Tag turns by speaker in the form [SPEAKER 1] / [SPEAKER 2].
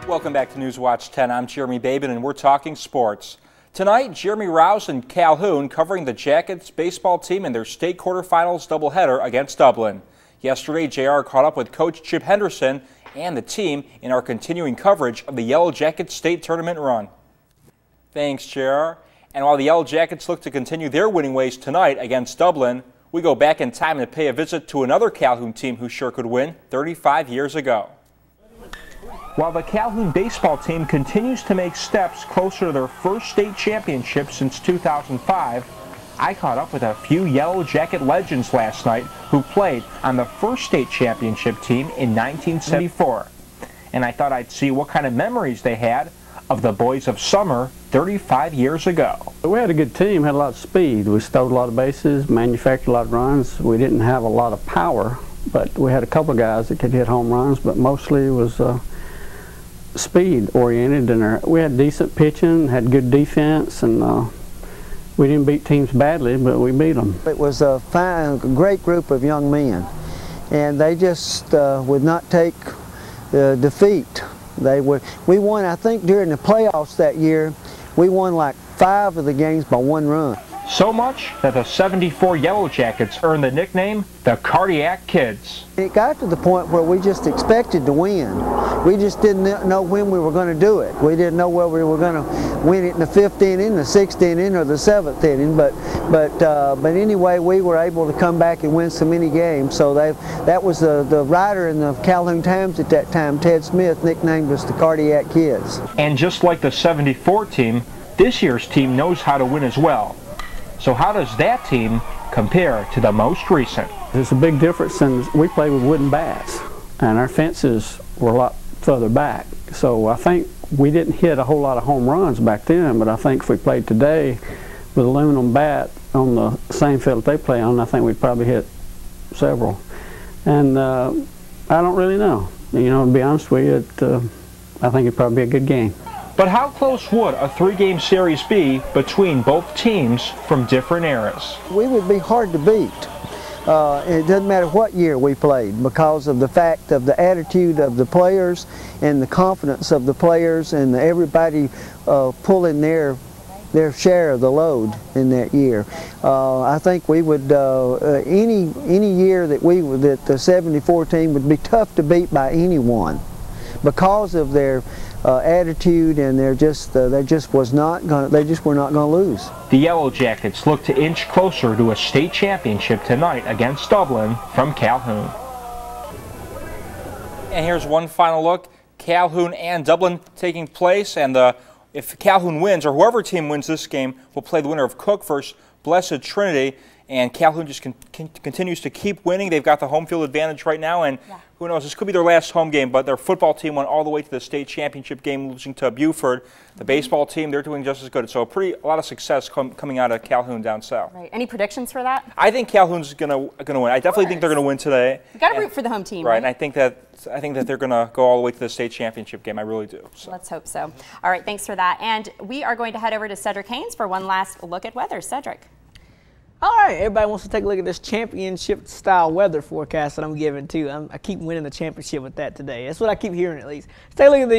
[SPEAKER 1] Welcome back to Newswatch 10. I'm Jeremy Babin and we're talking sports. Tonight, Jeremy Rouse and Calhoun covering the Jackets baseball team in their state quarterfinals doubleheader against Dublin. Yesterday, JR caught up with Coach Chip Henderson and the team in our continuing coverage of the Yellow Jackets state tournament run. Thanks, JR. And while the Yellow Jackets look to continue their winning ways tonight against Dublin, we go back in time to pay a visit to another Calhoun team who sure could win 35 years ago. While the Calhoun baseball team continues to make steps closer to their first state championship since 2005, I caught up with a few Yellow Jacket legends last night who played on the first state championship team in 1974. And I thought I'd see what kind of memories they had of the Boys of Summer 35 years ago.
[SPEAKER 2] We had a good team, had a lot of speed. We stole a lot of bases, manufactured a lot of runs. We didn't have a lot of power, but we had a couple of guys that could hit home runs, but mostly it was speed oriented, and we had decent pitching, had good defense, and we didn't beat teams badly, but we beat them.
[SPEAKER 3] It was a fine, great group of young men, and they just would not take defeat. We won, I think, during the playoffs that year, we won like 5 of the games by 1 run.
[SPEAKER 1] So much that the 74 Yellow Jackets earned the nickname the Cardiac Kids.
[SPEAKER 3] It got to the point where we just expected to win. We just didn't know when we were going to do it. We didn't know whether we were going to win it in the 5th inning, the 6th inning, or the 7th inning. But anyway, we were able to come back and win so many games. So that was the writer in the Calhoun Times at that time, Ted Smith, nicknamed us the Cardiac Kids.
[SPEAKER 1] And just like the 74 team, this year's team knows how to win as well. So how does that team compare to the most recent?
[SPEAKER 2] There's a big difference, and we played with wooden bats, and our fences were a lot further back. So I think we didn't hit a whole lot of home runs back then, but I think if we played today with aluminum bat on the same field that they play on, I think we'd probably hit several. And I don't really know. You know, to be honest with you, I think it'd probably be a good game.
[SPEAKER 1] But how close would a 3-game series be between both teams from different eras?
[SPEAKER 3] We would be hard to beat. It doesn't matter what year we played, because of the fact of the attitude of the players and the confidence of the players, and everybody pulling their share of the load in that year. I think we would any year that the 74 team would be tough to beat by anyone, because of their attitude, and they just were not going to lose.
[SPEAKER 1] The Yellow Jackets look to inch closer to a state championship tonight against Dublin from Calhoun. And here's one final look. Calhoun and Dublin taking place, and if Calhoun wins, or whoever team wins this game, will play the winner of Cook versus Blessed Trinity. And Calhoun just continues to keep winning. They've got the home field advantage right now, and who knows, this could be their last home game, but their football team went all the way to the state championship game, losing to Buford. The baseball team, they're doing just as good. So a lot of success coming out of Calhoun down south.
[SPEAKER 4] Right. Any predictions for that?
[SPEAKER 1] I think Calhoun's gonna win. I definitely think they're gonna win today.
[SPEAKER 4] You got to root for the home team,
[SPEAKER 1] right?
[SPEAKER 4] right?
[SPEAKER 1] And I think that they're gonna go all the way to the state championship game. I really do. So.
[SPEAKER 4] Let's hope so. All right, thanks for that. And we are going to head over to Cedric Haynes for one last look at weather. Cedric.
[SPEAKER 5] All right, everybody wants to take a look at this championship-style weather forecast that I'm giving too. I keep winning the championship with that today. That's what I keep hearing, at least. Let's take a look at the